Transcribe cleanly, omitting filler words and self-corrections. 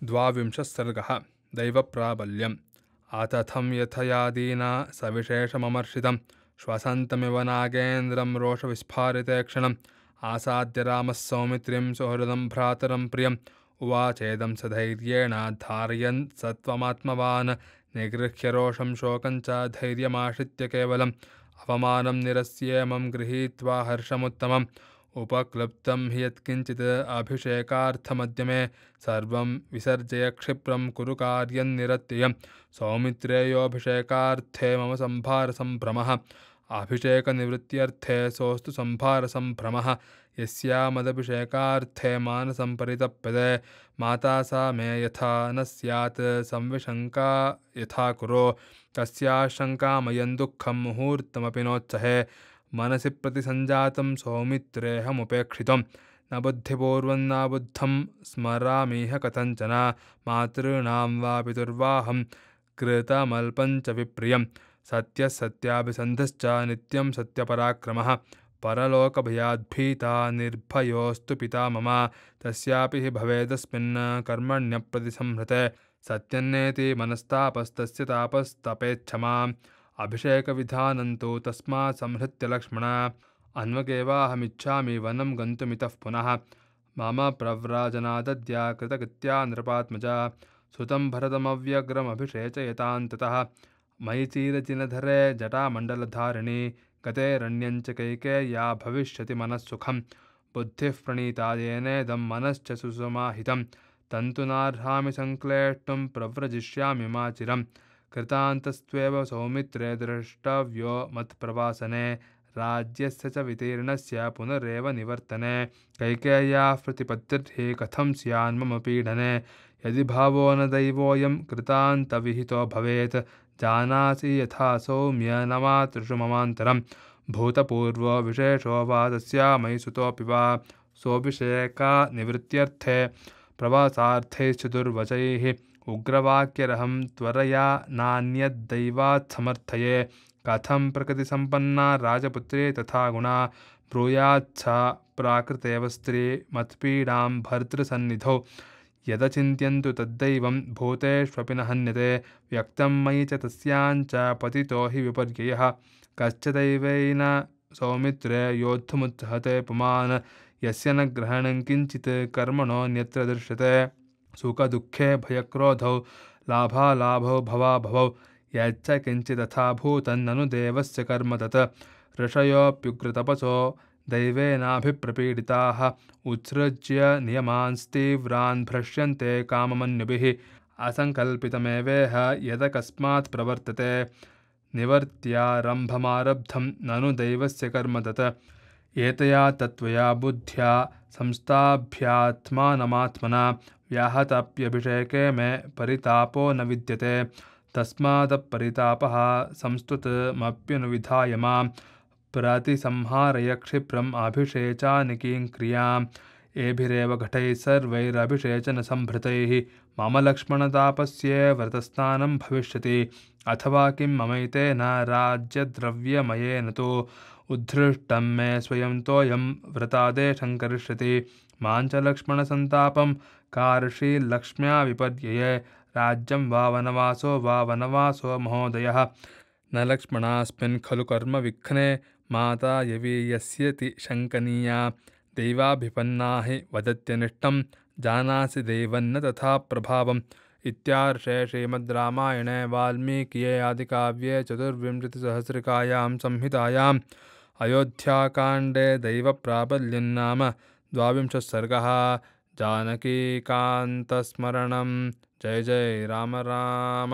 द्वाविंशः सर्गः दैवप्राबल्यम् आतथं यथयादीना सविशेषममर्षितं श्वसन्तमिव नागेन्द्रं रोषविस्फारिते क्षणम् आसाद्य रामः सौमित्रिं सुहृदं भ्रातरं प्रियम् उवाचेदं सधैर्येण धारयन् सत्त्वमात्मवान् निगृह्य रोषं शोकं च धैर्यमाश्रित्य केवलम् अवमानं निरस्येमं गृहीत्वा हर्षमुत्तमम् उपक्लुप्तं हि यत्किञ्चित् अभिषेकार्थमद्य मे सर्वं विसर्जय क्षिप्रं कुरु कार्यं निरत्ययम् सौमित्रेयोऽभिषेकार्थे मम सम्भारसम्भ्रमः अभिषेकनिवृत्त्यर्थे सोऽस्तु सम्भारसम्भ्रमः यस्यामदभिषेकार्थे मानसं परितप्यते माता सा मे यथा न स्यात् संविशङ्का यथा कुरो तस्याः शङ्कामयं दुःखं मुहूर्तमपि नोत्सहे मनसि प्रतिसञ्जातं सौमित्रेऽहमुपेक्षितं न बुद्धिपूर्वं न बुद्धं स्मरामीह कथञ्चन मातॄणां वा पितुर्वाहं कृतमल्पञ्च विप्रियं सत्यसत्याभिसन्धश्च नित्यं सत्यपराक्रमः परलोकभयाद्भीता निर्भयोऽस्तु पिता मम तस्यापि हि भवेदस्मिन् कर्मण्यप्रतिसंहृते सत्यन्नेति मनस्तापस्तस्य तापस्तपेच्छमा अभिषेकविधानन्तु तस्मात् संहृत्य लक्ष्मण अन्वगेवाहमिच्छामि वनं गन्तुमितः पुनः मम प्रव्राजनादद्या कृतकृत्या नृपात्मजा सुतं भरतमव्यग्रमभिषेचयतान्ततः मयि चीरचिनधरे जटामण्डलधारिणी गतेरण्यञ्च कैकेय्या भविष्यति मनःसुखं बुद्धिः प्रणीता येनेदं मनश्च सुसमाहितं तन्तुनार्हामि संक्लेष्टुं प्रव्रजिष्यामि मा चिरम् कृतान्तस्त्वेव सौमित्रे द्रष्टव्यो मत्प्रवासने राज्यस्य च वितीर्णस्य पुनरेव निवर्तने कैकेय्याः प्रतिपत्तिर्हि कथं स्यान्मम पीडने यदि भावो न दैवोऽयं कृतान्तविहितो भवेत् जानासि यथा सौम्य न मातृषु ममान्तरं भूतपूर्वो विशेषो वा तस्या मयि सुतोऽपि वा सोऽभिषेकानिवृत्त्यर्थे प्रवासार्थैश्च दुर्वचैः उग्रवाक्यरहं त्वरया नान्यद्दैवात् समर्थये कथं प्रकृतिसम्पन्ना राजपुत्री तथा गुणा ब्रूयाच्छा प्राकृतेव स्त्री मत्पीडां भर्तृसन्निधौ यदचिन्त्यन्तु तद्दैवं भूतेष्वपि न हन्यते व्यक्तं मयि च तस्याञ्च पतितो हि विपर्ययः कश्चिदैवेन सौमित्रे योद्धुमुत्सहते पुमान् यस्य न ग्रहणं किञ्चित् कर्मणोऽन्यत्र दृश्यते सुखदुःखे भयक्रोधौ लाभालाभौ भवाभवौ यच्च किञ्चिदथा भूतन्ननु देवस्य कर्म तत् ऋषयोऽप्युग्रतपसो दैवेनाभिप्रपीडिताः उत्सृज्य नियमांस्तीव्रान् भ्रश्यन्ते काममन्युभिः असङ्कल्पितमेवेह यदकस्मात् प्रवर्तते निवर्त्यारम्भमारब्धं ननु दैवस्य कर्म तत् एतया तत्त्वया बुद्ध्या संस्थाभ्यात्मानमात्मना व्याहताप्यभिषेके मे परितापो न विद्यते तस्मादपरितापः संस्तुतमप्यनुविधाय मां प्रतिसंहारय क्षिप्रम् अभिषेचानिकीं क्रियाम् एभिरेव घटैः सर्वैरभिषेचनसंभृतैः मम लक्ष्मणतापस्ये व्रतस्नानं भविष्यति अथवा किं ममैतेन राज्यद्रव्यमयेन तु उद्धृष्टं मे स्वयं तोयं व्रतादेशं करिष्यति माञ्च लक्ष्मणसन्तापं कार्षील्लक्ष्म्या विपर्यये राज्यं वा वनवासो महोदयः न लक्ष्मणास्मिन् खलु कर्मविघ्ने माता यवीयस्यति शङ्कनीया दैवाभिपन्ना हि वदत्यनिष्टं जानासि दैवन्न तथा प्रभावम् इत्यार्षे श्रीमद्रामायणे वाल्मीकिये आदिकाव्ये चतुर्विंशतिसहस्रिकायां संहितायाम् अयोध्याकाण्डे दैवप्राबल्यन्नाम 12 सर्गः जानकीकान्तस्मरणं जय जय राम राम।